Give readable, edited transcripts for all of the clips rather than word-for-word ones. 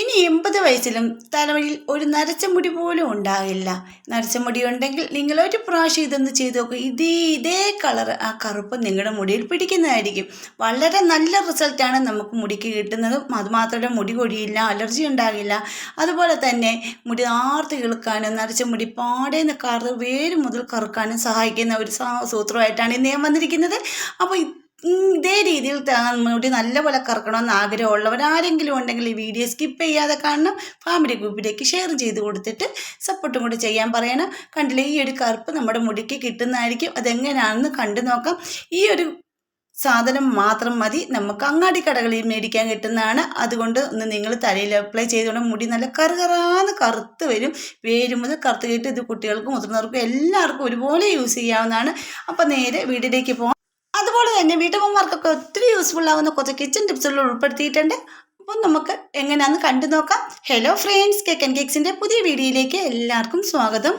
ഇനി 80 വയസ്സിലും തലമുടിയിൽ ഒരു നരച്ച മുടി പോലും ഉണ്ടാകില്ല. നരച്ച മുടി ഉണ്ടെങ്കിൽ നിങ്ങൾ ഒരു പ്രാവശ്യം ഇതൊന്ന് ചെയ്ത് നോക്കുക. ഇതേ കളർ ആ കറുപ്പ് നിങ്ങളുടെ മുടിയിൽ പിടിക്കുന്നതായിരിക്കും. വളരെ നല്ല റിസൾട്ടാണ് നമുക്ക് മുടിക്ക് കിട്ടുന്നതും. അതുമാത്രമല്ല, മുടി കൊഴിയില്ല, അലർജി ഉണ്ടാകില്ല. അതുപോലെ തന്നെ മുടി ആർത്ത് കിളുക്കാനും നരച്ച മുടി പാടേന്ന് വേര് മുതൽ കറുക്കാനും സഹായിക്കുന്ന ഒരു സൂത്രമായിട്ടാണ് ഇന്ന് ഞാൻ വന്നിരിക്കുന്നത്. അപ്പോൾ ഇതേ രീതിയിൽ മുടി നല്ലപോലെ കറക്കണമെന്ന് ആഗ്രഹമുള്ളവർ ആരെങ്കിലും ഉണ്ടെങ്കിൽ ഈ വീഡിയോ സ്കിപ്പ് ചെയ്യാതെ കാണണം. ഫാമിലി ഗ്രൂപ്പിലേക്ക് ഷെയർ ചെയ്ത് കൊടുത്തിട്ട് സപ്പോർട്ടും കൂടി ചെയ്യാൻ പറയണം. കണ്ടില്ലേ, ഈ ഒരു കറുപ്പ് നമ്മുടെ മുടിക്ക് കിട്ടുന്നതായിരിക്കും. അതെങ്ങനെയാണെന്ന് കണ്ടു നോക്കാം. ഈ ഒരു സാധനം മാത്രം മതി, നമുക്ക് അങ്ങാടി കടകളിൽ മേടിക്കാൻ കിട്ടുന്നതാണ്. അതുകൊണ്ട് ഒന്ന് നിങ്ങൾ തലയിൽ അപ്ലൈ ചെയ്തുകൊണ്ട് മുടി നല്ല കറുകറാന്ന് കറുത്ത് വരും. വേര് മുതൽ കറുത്ത് കേട്ട് ഇത് കുട്ടികൾക്കും മുതിർന്നവർക്കും എല്ലാവർക്കും ഒരുപോലെ യൂസ് ചെയ്യാവുന്നതാണ്. അപ്പോൾ നേരെ വീട്ടിലേക്ക് പോകാം. അതുപോലെ തന്നെ വീട്ടമ്മമാർക്കൊക്കെ ഒത്തിരി യൂസ്ഫുൾ ആവുന്ന കുറച്ച് കിച്ചൺ ടിപ്സുകൾ ഉൾപ്പെടുത്തിയിട്ടുണ്ട്. അപ്പോൾ നമുക്ക് എങ്ങനെയാണെന്ന് കണ്ടു നോക്കാം. ഹലോ ഫ്രണ്ട്സ്, കേക്ക് ആൻഡ് കേക്സിൻ്റെ പുതിയ വീഡിയോയിലേക്ക് എല്ലാവർക്കും സ്വാഗതം.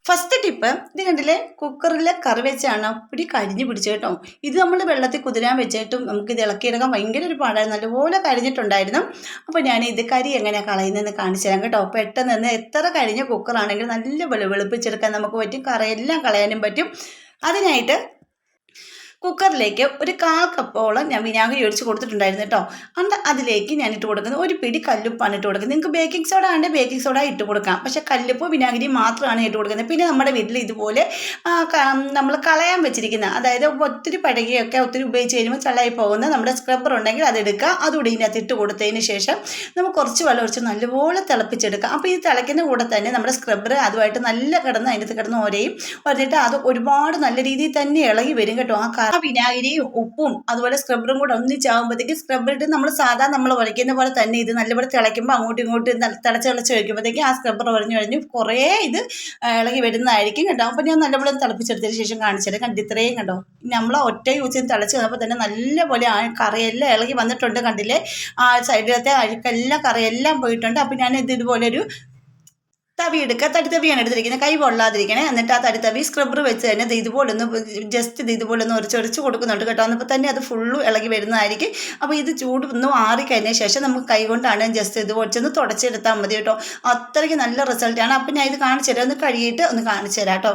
ഫസ്റ്റ് ടിപ്പ്, ഇത് കണ്ടില്ലേ, കുക്കറിലെ കറി വെച്ചാണ് പിടി കരിഞ്ഞ് പിടിച്ചു കേട്ടോ. ഇത് നമ്മൾ വെള്ളത്തിൽ കുതിരാൻ വെച്ചിട്ടും നമുക്കിത് ഇളക്കിയെടുക്കാൻ ഭയങ്കര ഒരു പാടായിരുന്നു. നല്ലപോലെ കരിഞ്ഞിട്ടുണ്ടായിരുന്നു. അപ്പോൾ ഞാൻ ഇത് കരി എങ്ങനെയാണ് കളയുന്നതെന്ന് കാണിച്ചു തരാം കേട്ടോ. പെട്ടെന്ന് തന്നെ എത്ര കരിഞ്ഞ കുക്കറാണെങ്കിലും നല്ല വെളുപ്പിച്ചെടുക്കാൻ നമുക്ക് പറ്റും. കറയെല്ലാം കളയാനും പറ്റും. അതിനായിട്ട് കുക്കറിലേക്ക് ഒരു 1/4 കപ്പോളം ഞാൻ വിനാഗിരി ഒഴിച്ച് കൊടുത്തിട്ടുണ്ടായിരുന്നു കേട്ടോ. അതിലേക്ക് ഞാൻ ഇട്ട് കൊടുക്കുന്നത് ഒരു പിടി കല്ലുപ്പാണ് ഇട്ട് കൊടുക്കുന്നത്. നിങ്ങൾക്ക് ബേക്കിംഗ് സോഡ ആണെങ്കിൽ ബേക്കിംഗ് സോഡ ഇട്ട് കൊടുക്കാം. പക്ഷേ കല്ലുപ്പ് വിനാഗിരി മാത്രമാണ് ഇട്ട് കൊടുക്കുന്നത്. പിന്നെ നമ്മുടെ വീട്ടിൽ ഇതുപോലെ നമ്മൾ കളയാൻ വെച്ചിരിക്കുന്ന, അതായത് ഒത്തിരി പഴകിയൊക്കെ ഒത്തിരി ഉപയോഗിച്ച് കഴിയുമ്പോൾ ചള്ളായി പോകുന്ന നമ്മുടെ സ്ക്രബ്ബർ ഉണ്ടെങ്കിൽ അതെടുക്കുക. അതുകൂടി ഇതിനകത്ത് ഇട്ട് കൊടുത്തതിന് ശേഷം നമുക്ക് കുറച്ച് വെള്ളം ഒഴിച്ച് നല്ലപോലെ തിളപ്പിച്ചെടുക്കാം. അപ്പോൾ ഈ തിളയ്ക്കുന്ന കൂടെ തന്നെ നമ്മുടെ സ്ക്രബ്ബർ അതുമായിട്ട് നല്ല അതിനകത്ത് കിടന്ന് ഒരഞ്ഞിട്ട് അത് ഒരുപാട് നല്ല രീതിയിൽ തന്നെ ഇളകി വരും കേട്ടോ. ആ വിനാഗിരിയും ഉപ്പും അതുപോലെ സ്ക്രബ്ബറും കൂടെ ഒന്നിച്ചാകുമ്പോഴത്തേക്ക് സ്ക്രബ്ബറിട്ട് നമ്മൾ ഉരയ്ക്കുന്ന പോലെ തന്നെ ഇത് നല്ലപോലെ തിളയ്ക്കുമ്പോൾ അങ്ങോട്ടും ഇങ്ങോട്ടും തിളച്ച് വയ്ക്കുമ്പോഴത്തേക്ക് ആ സ്ക്രബ്ബർ ഉരഞ്ഞ് കുറേ ഇത് ഇളകി വരുന്നതായിരിക്കും കേട്ടോ. അപ്പോൾ ഞാൻ നല്ലപോലെ തിളപ്പിച്ചെടുത്തതിന് ശേഷം കാണിച്ചത് കണ്ട് ഇത്രയും കണ്ടോ. നമ്മൾ ഒറ്റ യൂസ് ചെയ്ത് തിളച്ച് വന്നപ്പോൾ തന്നെ നല്ലപോലെ ആ കറിയെല്ലാം ഇളകി വന്നിട്ടുണ്ട്. കണ്ടില്ലേ, ആ സൈഡിലത്തെ അഴുക്കെല്ലാം കറിയെല്ലാം പോയിട്ടുണ്ട്. അപ്പോൾ ഞാൻ ഇതുപോലെ ഒരു തവി എടുക്കുക. തടിത്തവിയാണ് എടുത്തിരിക്കുന്നത്, കൈ പൊള്ളാതിരിക്കണേ. എന്നിട്ട് ആ തടിത്തവി സ്ക്രബ്ബർ വെച്ച് തന്നെ ഇതുപോലൊന്ന് ജസ്റ്റ് ഇതുപോലൊന്ന് ഉരച്ച് കൊടുക്കുന്നുണ്ട് കേട്ടോ. അപ്പോൾ തന്നെ അത് ഫുള്ള് ഇളകി വരുന്നതായിരിക്കും. അപ്പോൾ ഇത് ചൂട് ഒന്ന് മാറിക്കഴിഞ്ഞ ശേഷം നമുക്ക് കൈ കൊണ്ടാണ് ജസ്റ്റ് ഇത് ഒഴിച്ചൊന്ന് തുടച്ചെടുത്താൽ മതി കേട്ടോ. അത്രയ്ക്ക് നല്ല റിസൾട്ടാണ്. അപ്പോൾ ഞാൻ ഇത് കാണിച്ചു തരാം, ഒന്ന് കഴുകിയിട്ട് ഒന്ന് കാണിച്ചു തരാം കേട്ടോ.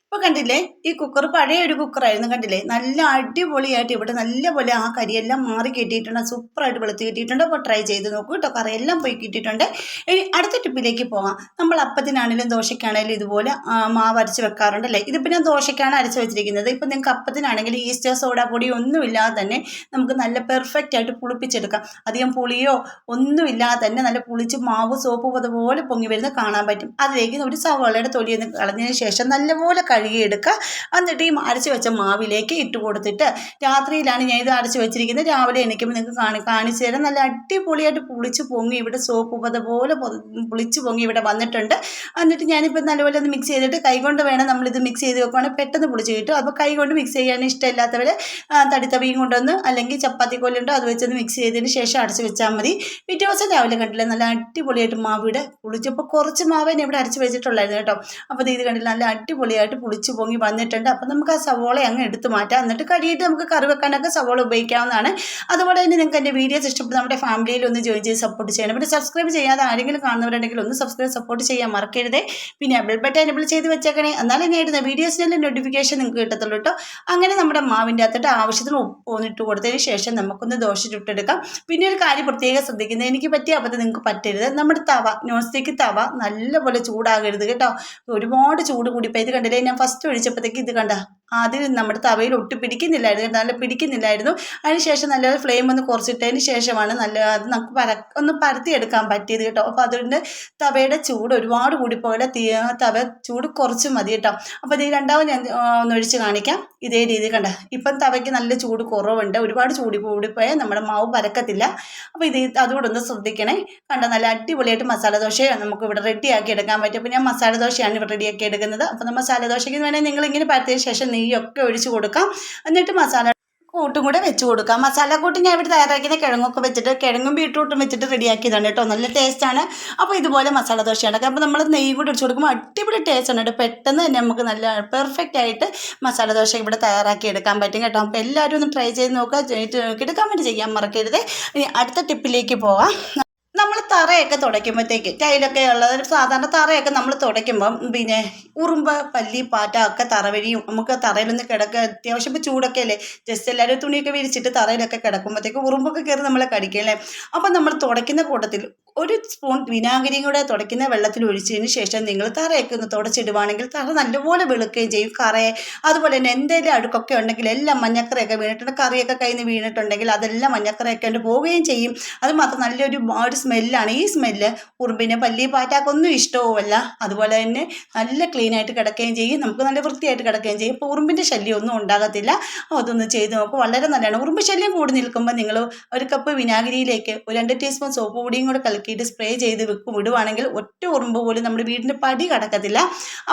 ഇപ്പോൾ കണ്ടില്ലേ, ഈ കുക്കർ പഴയ ഒരു കുക്കറായിരുന്നു. കണ്ടില്ലേ, നല്ല അടിപൊളിയായിട്ട് ഇവിടെ നല്ലപോലെ ആ കരിയെല്ലാം മാറി കിട്ടിയിട്ടുണ്ട്. സൂപ്പറായിട്ട് വെളുത്ത് കിട്ടിയിട്ടുണ്ട്. അപ്പോൾ ട്രൈ ചെയ്ത് നോക്കൂ കേട്ടോ. കറിയെല്ലാം പോയി കിട്ടിയിട്ടുണ്ട്. ഇനി അടുത്ത ടിപ്പിലേക്ക് പോകാം. നമ്മൾ അപ്പത്തിനാണെങ്കിലും ദോശയ്ക്കാണെങ്കിലും ഇതുപോലെ മാവ് അരച്ച് വെക്കാറുണ്ടല്ലേ. ഇതിപ്പോൾ ഞാൻ ദോശയ്ക്കാണ് അരച്ച് വെച്ചിരിക്കുന്നത്. ഇപ്പം നിങ്ങൾക്ക് അപ്പത്തിനാണെങ്കിൽ ഈസ്റ്റോ സോഡാ പൊടിയോ ഒന്നുമില്ലാതെ തന്നെ നമുക്ക് നല്ല പെർഫെക്റ്റ് ആയിട്ട് പുളിപ്പിച്ചെടുക്കാം. അധികം പുളിയോ ഒന്നുമില്ലാതെ തന്നെ നല്ല പുളിച്ച് മാവ് സോപ്പ് പോലെ പൊങ്ങി വരുന്നത് കാണാൻ പറ്റും. അതിലേക്ക് ഒരു സവാളയുടെ തൊലിയൊന്ന് കളഞ്ഞതിന് ശേഷം നല്ലപോലെ കഴുകിയെടുക്കുക. എന്നിട്ട് ഈ അരച്ച് വെച്ച മാവിലേക്ക് ഇട്ട് കൊടുത്തിട്ട്, രാത്രിയിലാണ് ഞാൻ ഇത് അരച്ച് വെച്ചിരിക്കുന്നത്, രാവിലെ എണീക്കുമ്പോൾ നിങ്ങൾക്ക് കാണിച്ചു തരാം. നല്ല അടിപൊളിയായിട്ട് പുളിച്ച് പൊങ്ങി ഇവിടെ സോപ്പ് പോലെ പുളിച്ച് പൊങ്ങി ഇവിടെ വന്നിട്ടുണ്ട്. എന്നിട്ട് ഞാനിപ്പോൾ നല്ലപോലെ ഒന്ന് മിക്സ് ചെയ്തിട്ട് കൈകൊണ്ട് വേണം നമ്മളിത് മിക്സ് ചെയ്ത് വെക്കുകയാണെങ്കിൽ പെട്ടെന്ന് പുളിച്ച് കിട്ടും. അപ്പോൾ കൈകൊണ്ട് മിക്സ് ചെയ്യാൻ ഇഷ്ടമില്ലാത്തവർ തടിത്തവിയും കൊണ്ടൊന്ന് അല്ലെങ്കിൽ ചപ്പാത്തി കോലുണ്ടോ അത് വെച്ചൊന്ന് മിക്സ് ചെയ്തതിന് ശേഷം അടച്ച് വെച്ചാൽ മതി. പിറ്റേ ദിവസം രാവിലെ കണ്ടില്ലേ, നല്ല അടിപൊളിയായിട്ട് മാവ് ഇവിടെ പുളിച്ചപ്പോൾ കുറച്ച് മാവ് ഇവിടെ അരച്ച് വെച്ചിട്ടുള്ളായിരുന്നു കേട്ടോ. അപ്പോൾ ഇത് കണ്ടില്ല, നല്ല അടിപൊളിയായിട്ട് പുളിച്ച് പൊങ്ങി വന്നിട്ടുണ്ട്. അപ്പോൾ നമുക്ക് ആ സവോള അങ്ങ് എടുത്ത് മാറ്റാം. എന്നിട്ട് കഴുകിയിട്ട് നമുക്ക് കറി വെക്കാനൊക്കെ സവോള ഉപയോഗിക്കാവുന്നതാണ്. അതുപോലെ തന്നെ നിങ്ങൾക്ക് എൻ്റെ വീഡിയോസ് ഇഷ്ടപ്പെടുന്ന നമ്മുടെ ഫാമിലിയിൽ ഒന്ന് ജോയിൻ ചെയ്ത് സപ്പോർട്ട് ചെയ്യണം. പിന്നെ സബ്സ്ക്രൈബ് ചെയ്യാതെ ആരെങ്കിലും കാണുന്നവരുണ്ടെങ്കിൽ ഒന്ന് സപ്പോർട്ട് ചെയ്യാൻ മറക്കരുതേ. പിന്നെ ബെൽ ബട്ടൺ എനേബിൾ ചെയ്ത് വെച്ചേക്കണേ, എന്നാലും ഞാൻ ഇടുന്ന വീഡിയോസിൻ്റെ നോട്ടിഫിക്കേഷൻ നിങ്ങൾക്ക് കിട്ടത്തുള്ളൂ കേട്ടോ. അങ്ങനെ നമ്മുടെ മാവിൻ്റെ അകത്തിട്ട് ആവശ്യത്തിന് ഉപ്പ് ഒന്നിട്ട് കൊടുത്തതിന് ശേഷം നമുക്കൊന്ന് ദോശ ചുട്ടെടുക്കാം. പിന്നെ ഒരു കാര്യം പ്രത്യേകം ശ്രദ്ധിക്കുന്നത്, എനിക്ക് പറ്റിയ അബദ്ധം നിങ്ങൾക്ക് പറ്റരുത്. നമ്മുടെ തവ, നോൺ സ്റ്റിക്ക് തവ നല്ലപോലെ ചൂടാകരുത് കേട്ടോ. ഒരുപാട് ചൂട് കൂടിപ്പോൾ ഇത് കണ്ടില്ലേ, ഞാൻ ഫസ്റ്റ് ഒഴിച്ചപ്പോഴത്തേക്ക് ഇത് കണ്ട അതിൽ നമ്മുടെ തവയിൽ ഒട്ടും പിടിക്കുന്നില്ലായിരുന്നു, നല്ല പിടിക്കുന്നില്ലായിരുന്നു. അതിനുശേഷം നല്ലൊരു ഫ്ലെയിം ഒന്ന് കുറച്ചിട്ടതിന് ശേഷമാണ് അത് നമുക്ക് ഒന്ന് പരത്തിയെടുക്കാൻ പറ്റിയത് കേട്ടോ. അപ്പോൾ അതുകൊണ്ട് തവയുടെ ചൂട് ഒരുപാട് കൂടിപ്പോയാൽ തവ ചൂട് കുറച്ച് മതി കേട്ടോ. അപ്പോൾ ഇത് രണ്ടാമത് ഞാൻ ഒന്ന് ഒഴിച്ച് കാണിക്കാം. ഇതേ രീതി കണ്ട, ഇപ്പം തവയ്ക്ക് നല്ല ചൂട് കുറവുണ്ട്. ഒരുപാട് ചൂട് കൂടിപ്പോയാൽ നമ്മുടെ മാവ് പരക്കത്തില്ല. അപ്പോൾ അതുകൂടെ ഒന്ന് ശ്രദ്ധിക്കണേ. കണ്ട, നല്ല അടിപൊളിയായിട്ട് മസാല ദോശ നമുക്ക് ഇവിടെ റെഡിയാക്കി എടുക്കാൻ പറ്റും. അപ്പോൾ ഞാൻ മസാല ദോശയാണ് ഇവിടെ റെഡിയാക്കി എടുക്കുന്നത്. അപ്പോൾ മസാല ദോശയ്ക്ക് വേണമെങ്കിൽ നിങ്ങളിങ്ങനെ പരത്തിയതിന് ശേഷം നെയ്യൊക്കെ ഒഴിച്ച് കൊടുക്കാം. എന്നിട്ട് മസാല കൂട്ടും കൂടെ വെച്ച് കൊടുക്കാം. മസാലക്കൂട്ട് ഞാൻ ഇവിടെ തയ്യാറാക്കിയത് കിഴങ്ങൊക്കെ വെച്ചിട്ട് കിഴങ്ങും ബീട്രൂട്ടും വെച്ചിട്ട് റെഡിയാക്കിയതാണ് കേട്ടോ. നല്ല ടേസ്റ്റാണ്. അപ്പോൾ ഇതുപോലെ മസാല ദോശ ഉണ്ടാക്കാം. അപ്പോൾ നമ്മൾ നെയ്യ് കൂടി ഒഴിച്ച് കൊടുക്കുമ്പോൾ അടിപൊളി ടേസ്റ്റാണ് കേട്ടോ. പെട്ടെന്ന് തന്നെ നമുക്ക് നല്ല പെർഫെക്റ്റ് ആയിട്ട് മസാല ദോശ ഇവിടെ തയ്യാറാക്കി എടുക്കാൻ പറ്റും കേട്ടോ. അപ്പോൾ എല്ലാവരും ഒന്ന് ട്രൈ ചെയ്ത് നോക്കുക. നോക്കിയിട്ട് കമൻറ്റ് ചെയ്യാൻ മറക്കരുത്. ഇനി അടുത്ത ടിപ്പിലേക്ക് പോവാം. നമ്മൾ തറയൊക്കെ തുടയ്ക്കുമ്പോഴത്തേക്ക് ടൈലൊക്കെ ഉള്ളത് സാധാരണ തറയൊക്കെ നമ്മൾ തുടയ്ക്കുമ്പം പിന്നെ ഉറുമ്പ് പല്ലി പാറ്റ ഒക്കെ തറ വഴിയും നമുക്ക് തറയിലൊന്ന് കിടക്കുക അത്യാവശ്യം ഇപ്പോൾ ചൂടൊക്കെ അല്ലേ ജസ്റ്റ് എല്ലാവരും തുണിയൊക്കെ വിരിച്ചിട്ട് തറയിലൊക്കെ കിടക്കുമ്പോഴത്തേക്ക് ഉറുമ്പൊക്കെ കയറി നമ്മളെ കടിക്കല്ലേ. അപ്പം നമ്മൾ തുടയ്ക്കുന്ന കൂട്ടത്തിൽ ഒരു സ്പൂൺ വിനാഗിരിയും കൂടെ തുടയ്ക്കുന്ന വെള്ളത്തിൽ ഒഴിച്ചതിന് ശേഷം നിങ്ങൾ തറയൊക്കെ ഒന്ന് തുടച്ചിടുവാണെങ്കിൽ തറ നല്ലപോലെ വെളുക്കുകയും ചെയ്യും. കറയെ അതുപോലെ തന്നെ എന്തെങ്കിലും അഴുക്കൊക്കെ ഉണ്ടെങ്കിൽ എല്ലാം മഞ്ഞക്കറയൊക്കെ വീണിട്ടുണ്ട്, കറിയൊക്കെ കയ്യിൽ നിന്ന് വീണിട്ടുണ്ടെങ്കിൽ അതെല്ലാം മഞ്ഞക്കറയൊക്കെ ഉണ്ട് പോവുകയും ചെയ്യും. അത് മാത്രം നല്ലൊരു സ്മെല്ലാണ്. ഈ സ്മെല്ല് ഉറുമ്പിനെ പല്ലി പാറ്റാക്കൊന്നും ഇഷ്ടവുമല്ല. അതുപോലെ തന്നെ നല്ല ക്ലീനായിട്ട് കിടക്കുകയും ചെയ്യും, നമുക്ക് നല്ല വൃത്തിയായിട്ട് കിടക്കുകയും ചെയ്യും. ഇപ്പോൾ ഉറുമ്പിൻ്റെ ശല്യം ഒന്നും ഉണ്ടാകത്തില്ല. അതൊന്ന് ചെയ്ത് നോക്കും, വളരെ നല്ലതാണ്. ഉറുമ്പ് ശല്യം കൂടി നിൽക്കുമ്പോൾ നിങ്ങൾ ഒരു കപ്പ് വിനാഗിരിയിലേക്ക് ഒരു 2 ടീസ്പൂൺ സോപ്പ് പൊടിയും കൂടെ കലക്കിയിട്ട് സ്പ്രേ ചെയ്ത് വിടുവാണെങ്കിൽ ഒറ്റ ഉറുമ്പ് പോലും നമ്മുടെ വീടിൻ്റെ പടി കടക്കത്തില്ല.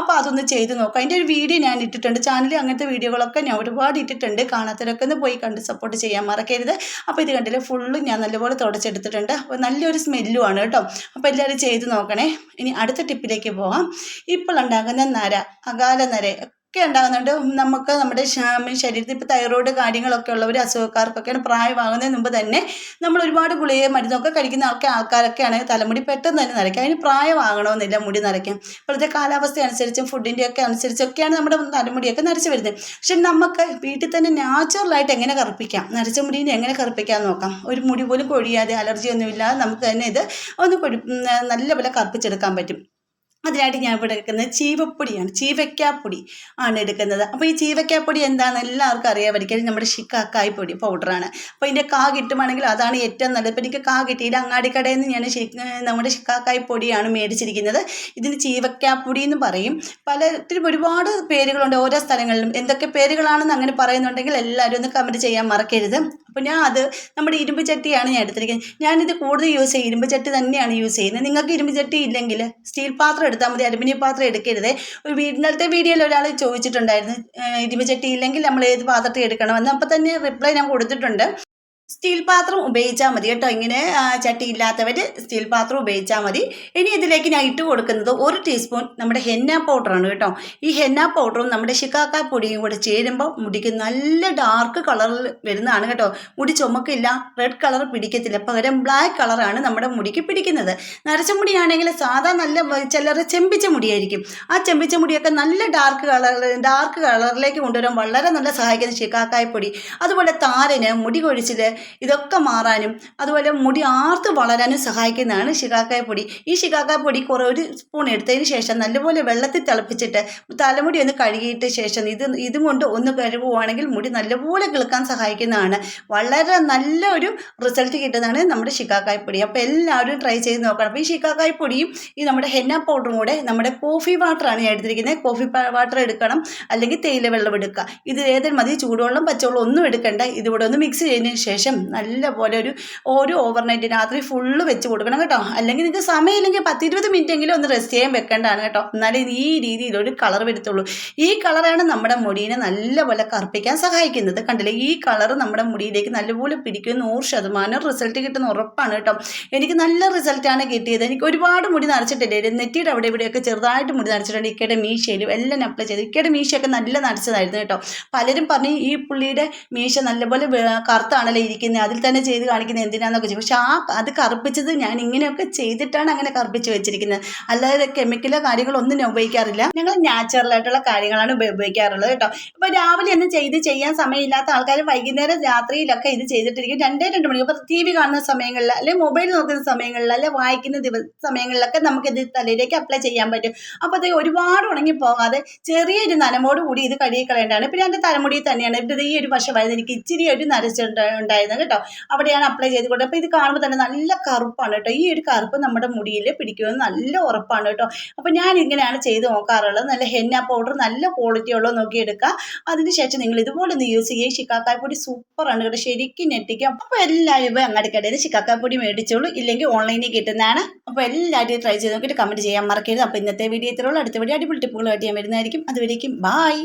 അപ്പോൾ അതൊന്ന് ചെയ്ത് നോക്കാം. അതിൻ്റെ ഒരു വീഡിയോ ഞാൻ ഇട്ടിട്ടുണ്ട് ചാനലിൽ. അങ്ങനത്തെ വീഡിയോകളൊക്കെ ഞാൻ ഒരുപാട് ഇട്ടിട്ടുണ്ട്. കാണാത്തവരൊക്കെ ഒന്ന് പോയി കണ്ട് സപ്പോർട്ട് ചെയ്യാൻ മറക്കരുത്. അപ്പോൾ ഇത് കണ്ടില്ലേ ഫുള്ള് ഞാൻ നല്ലപോലെ തുടച്ചെടുത്തിട്ടുണ്ട്. അപ്പോൾ നല്ലൊരു സ്മെല്ലുമാണ് കേട്ടോ. അപ്പോൾ എല്ലാവരും ചെയ്ത് നോക്കണേ. ഇനി അടുത്ത ടിപ്പിലേക്ക് പോകാം. ഇപ്പോൾ ഉണ്ടാകുന്ന നര, അകാല നര ഒക്കെ ഉണ്ടാകുന്നുണ്ട്. നമുക്ക് നമ്മുടെ ശരീരത്തിൽ ഇപ്പോൾ തൈറോയ്ഡ് കാര്യങ്ങളൊക്കെ ഉള്ളവർ അസുഖക്കാർക്കൊക്കെയാണ് പ്രായമാകുന്നതിന് മുമ്പ് തന്നെ നമ്മൾ ഒരുപാട് ഗുളിക മരുന്നൊക്കെ കഴിക്കുന്ന ആൾക്കാരൊക്കെ ആണെങ്കിൽ തലമുടി പെട്ടെന്ന് തന്നെ നരയ്ക്കും. അതിന് പ്രായമാകണമെന്നില്ല മുടി നരയ്ക്കാൻ. ഇപ്പോഴത്തെ കാലാവസ്ഥ അനുസരിച്ചും ഫുഡിൻ്റെയൊക്കെ അനുസരിച്ചൊക്കെയാണ് നമ്മുടെ തലമുടിയൊക്കെ നരച്ച് വരുന്നത്. പക്ഷെ നമുക്ക് വീട്ടിൽ തന്നെ നാച്ചുറലായിട്ട് എങ്ങനെ കറുപ്പിക്കാം, നരച്ച മുടീനെ എങ്ങനെ കറുപ്പിക്കാൻ നോക്കാം. ഒരു മുടി പോലും കൊഴിയാതെ അലർജിയൊന്നും ഇല്ലാതെ നമുക്ക് തന്നെ ഇത് ഒന്ന് നല്ലപോലെ കറുപ്പിച്ചെടുക്കാൻ പറ്റും. അതിനായിട്ട് ഞാൻ ഇവിടെ എടുക്കുന്നത് ചീവപ്പൊടിയാണ്, ചീവയ്ക്കാപ്പൊടി ആണ് എടുക്കുന്നത്. അപ്പോൾ ഈ ചീവയ്ക്കാപ്പൊടി എന്താണെന്ന് എല്ലാവർക്കും അറിയാമായിരിക്കും. നമ്മുടെ ശിക്കാക്കായ് പൊടി പൗഡറാണ്. അപ്പോൾ ഇതിൻ്റെ കിട്ടുവാണെങ്കിൽ അതാണ് ഏറ്റവും നല്ലത്. ഇപ്പോൾ എനിക്ക് കിട്ടിയില്ല, അങ്ങാടിക്കടയിൽ നിന്ന് ഞാൻ നമ്മുടെ ശിക്കാക്കായ് പൊടിയാണ് മേടിച്ചിരിക്കുന്നത്. ഇതിന് ചീവയ്ക്കാപ്പൊടി എന്ന് പറയും. പലത്തിനും ഒരുപാട് പേരുകളുണ്ട് ഓരോ സ്ഥലങ്ങളിലും. എന്തൊക്കെ പേരുകളാണെന്ന് അങ്ങനെ പറയുന്നുണ്ടെങ്കിൽ എല്ലാവരും ഒന്ന് കമൻറ്റ് ചെയ്യാൻ മറക്കരുത്. അപ്പോൾ ഞാൻ നമ്മുടെ ഇരുമ്പ് ചട്ടിയാണ് ഞാൻ എടുത്തിരിക്കുന്നത്. ഞാനിത് കൂടുതൽ യൂസ് ചെയ്യും ഇരുമ്പ് ചട്ടി തന്നെയാണ് യൂസ് ചെയ്യുന്നത്. നിങ്ങൾക്ക് ഇരുമ്പ് ചട്ടി ഇല്ലെങ്കിൽ സ്റ്റീൽ പാത്രം എടുത്താൽ മതി, അലുമിനിയം പാത്രം എടുക്കരുത്. ഒരു ഇന്നലത്തെ വീഡിയോയിൽ ഒരാൾ ചോദിച്ചിട്ടുണ്ടായിരുന്നു ഇരുമ്പ് ചട്ടി ഇല്ലെങ്കിൽ നമ്മൾ ഏത് പാത്രത്തിൽ എടുക്കണമെന്ന്. അപ്പോൾ തന്നെ റിപ്ലൈ ഞാൻ കൊടുത്തിട്ടുണ്ട്. സ്റ്റീൽ പാത്രം ഉപയോഗിച്ചാൽ മതി കേട്ടോ. ഇങ്ങനെ ചട്ടി ഇല്ലാത്തവർ സ്റ്റീൽ പാത്രം ഉപയോഗിച്ചാൽ മതി. ഇനി ഇതിലേക്ക് ഞാൻ ഇട്ട് കൊടുക്കുന്നത് 1 ടീസ്പൂൺ നമ്മുടെ ഹെന്ന പൗഡറാണ് കേട്ടോ. ഈ ഹെന്ന പൗഡറും നമ്മുടെ ശിക്കാക്കാ പൊടിയും കൂടെ ചേരുമ്പോൾ മുടിക്ക് നല്ല ഡാർക്ക് കളറിൽ വരുന്നതാണ് കേട്ടോ. മുടി ചുമക്കില്ല, റെഡ് കളർ പിടിക്കത്തില്ല, പകരം ബ്ലാക്ക് കളറാണ് നമ്മുടെ മുടിക്ക് പിടിക്കുന്നത്. നരച്ച മുടിയാണെങ്കിൽ സാധാ നല്ല ചിലർ ചെമ്പിച്ച മുടിയായിരിക്കും. ആ ചെമ്പിച്ച മുടിയൊക്കെ നല്ല ഡാർക്ക് കളറിലേക്ക് കൊണ്ടുവരാൻ വളരെ നല്ല സഹായിക്കുന്ന ശിക്കാക്കായ പൊടി. അതുപോലെ താരന്, മുടി കൊഴിച്ചിൽ ഇതൊക്കെ മാറാനും അതുപോലെ മുടി ആർത്ത് വളരാനും സഹായിക്കുന്നതാണ് ശിക്കാക്കായ പൊടി. ഈ ശിക്കാക്കായ പൊടി ഒരു സ്പൂൺ എടുത്തതിന് ശേഷം നല്ലപോലെ വെള്ളത്തിൽ തിളപ്പിച്ചിട്ട് തലമുടി ഒന്ന് കഴുകിയിട്ട് ശേഷം ഇതും കൊണ്ട് ഒന്ന് കഴുകുവാണെങ്കിൽ മുടി നല്ലപോലെ കിളുക്കാൻ സഹായിക്കുന്നതാണ്. വളരെ നല്ല ഒരു റിസൾട്ട് കിട്ടുന്നതാണ് നമ്മുടെ ശിക്കാക്കായ പൊടി. അപ്പോൾ എല്ലാവരും ട്രൈ ചെയ്ത് നോക്കണം. അപ്പോൾ ഈ ശിക്കാക്കായ പൊടിയും ഈ നമ്മുടെ ഹെന്ന പൗഡറും കൂടെ നമ്മുടെ കോഫി വാട്ടറാണ് ഞാൻ എടുത്തിരിക്കുന്നത്. കോഫി വാട്ടർ എടുക്കണം, അല്ലെങ്കിൽ തേയില വെള്ളം എടുക്കുക. ഇത് ഏതും മതി, ചൂടുവെള്ളം പച്ചവെള്ളം ഒന്നും എടുക്കണ്ട. ഇതിവിടെ ഒന്ന് മിക്സ് ചെയ്തതിന് ശേഷം നല്ലപോലെ ഒരു ഓവർനൈറ്റ് രാത്രി ഫുള്ള് വെച്ച് കൊടുക്കണം കേട്ടോ. അല്ലെങ്കിൽ നിങ്ങൾക്ക് സമയമില്ലെങ്കിൽ 10-20 മിനിറ്റെങ്കിലും ഒന്ന് റെസ്റ്റ് ചെയ്യാൻ വെക്കേണ്ടതാണ് കേട്ടോ. എന്നാലേ ഈ രീതിയിൽ ഒരു കളർ വരത്തുള്ളൂ. ഈ കളറാണ് നമ്മുടെ മുടീനെ നല്ലപോലെ കറുപ്പിക്കാൻ സഹായിക്കുന്നത്. കണ്ടില്ലേ, ഈ കളർ നമ്മുടെ മുടിയിലേക്ക് നല്ലപോലെ പിടിക്കുന്ന 100% റിസൾട്ട് കിട്ടുന്ന ഉറപ്പാണ് കേട്ടോ. എനിക്ക് നല്ല റിസൾട്ടാണ് കിട്ടിയത്. എനിക്ക് ഒരുപാട് മുടി നരച്ചിട്ടില്ലേ, നെറ്റിയുടെ അവിടെ ഇവിടെയൊക്കെ ചെറുതായിട്ട് മുടി നരച്ചിട്ടുണ്ട്. ഇക്കയുടെ മീശയിലും എല്ലാം അപ്ലൈ ചെയ്ത് ഇക്കയുടെ മീശയൊക്കെ നല്ല നരച്ചതായിരുന്നു കേട്ടോ. പലരും പറഞ്ഞ് ഈ പുള്ളിയുടെ മീശ നല്ലപോലെ കറുത്താണല്ലോ ഇരിക്കുന്നത്, അതിൽ തന്നെ ചെയ്ത് കാണിക്കുന്നത് എന്തിനാന്നൊക്കെ ചോദിച്ചു. പക്ഷെ അത് കറുപ്പിച്ചത് ഞാൻ ഇങ്ങനെയൊക്കെ ചെയ്തിട്ടാണ് അങ്ങനെ കറുപ്പിച്ച് വെച്ചിരിക്കുന്നത്. അല്ലാതെ കെമിക്കലോ കാര്യങ്ങളോ ഒന്നും ഞാൻ ഉപയോഗിക്കാറില്ല. ഞങ്ങൾ നാച്ചുറലായിട്ടുള്ള കാര്യങ്ങളാണ് ഉപയോഗിക്കാറുള്ളത് കേട്ടോ. ഇപ്പോൾ രാവിലെ ഒന്നും ചെയ്യാൻ സമയമില്ലാത്ത ആൾക്കാർ വൈകുന്നേരം രാത്രിയിലൊക്കെ ഇത് ചെയ്തിട്ടിരിക്കും. 2 മണി. ഇപ്പോൾ TV കാണുന്ന സമയങ്ങളിൽ, അല്ലെങ്കിൽ മൊബൈൽ നോക്കുന്ന സമയങ്ങളിൽ, അല്ലെങ്കിൽ വായിക്കുന്ന സമയങ്ങളിലൊക്കെ നമുക്കിത് തലയിലേക്ക് അപ്ലൈ ചെയ്യാൻ പറ്റും. അപ്പോൾ അത് ഒരുപാട് ഉണങ്ങി പോകാതെ ചെറിയൊരു നനമോട് കൂടി ഇത് കഴുകി കളയേണ്ടതാണ്. ഇപ്പോൾ എൻ്റെ തലമുടിയിൽ തന്നെയാണ് ഇവിടെ ഈ ഒരു വശമായത് എനിക്ക് ഇച്ചിരി ഒരു നരച്ചുണ്ടായിരുന്നു കേട്ടോ. അവിടെയാണ് അപ്ലൈ ചെയ്ത് കൊടുത്തത്. അപ്പോൾ ഇത് കാണുമ്പോൾ തന്നെ നല്ല കറുപ്പാണ് കേട്ടോ. ഈ ഒരു കറുപ്പ് നമ്മുടെ മുടിയിൽ പിടിക്കുമെന്ന് നല്ല ഉറപ്പാണ് കേട്ടോ. അപ്പോൾ ഞാൻ ഇങ്ങനെയാണ് ചെയ്ത് നോക്കാറുള്ളത്. നല്ല ഹെന്ന പൗഡർ നല്ല ക്വാളിറ്റി ഉള്ളത് നോക്കിയെടുക്കുക. അതിനുശേഷം നിങ്ങൾ ഇതുപോലെ ഒന്ന് യൂസ് ചെയ്യുക. ശിക്കാക്കായ പൊടി സൂപ്പറാണ് കേട്ടോ, ശരിക്കും നെറ്റിക്കും. അപ്പോൾ എല്ലാവരും അങ്ങാടിക്കടയിൽ ശിക്കാക്കായ പൊടി മേടിച്ചോളൂ, ഇല്ലെങ്കിൽ ഓൺലൈനിൽ കിട്ടുന്നതാണ്. അപ്പോൾ എല്ലാവരും ട്രൈ ചെയ്ത് നോക്കിയിട്ട് കമൻറ്റ് ചെയ്യാൻ മറക്കരുത്. അപ്പോൾ ഇന്നത്തെ വീഡിയോ ഇത്രയുള്ളൂ. അടുത്ത വീഡിയോ അടിപൊളി ടിപ്പുകളായിട്ട് ഞാൻ വരുന്നതായിരിക്കും. അതുവരേക്കും ബായ്.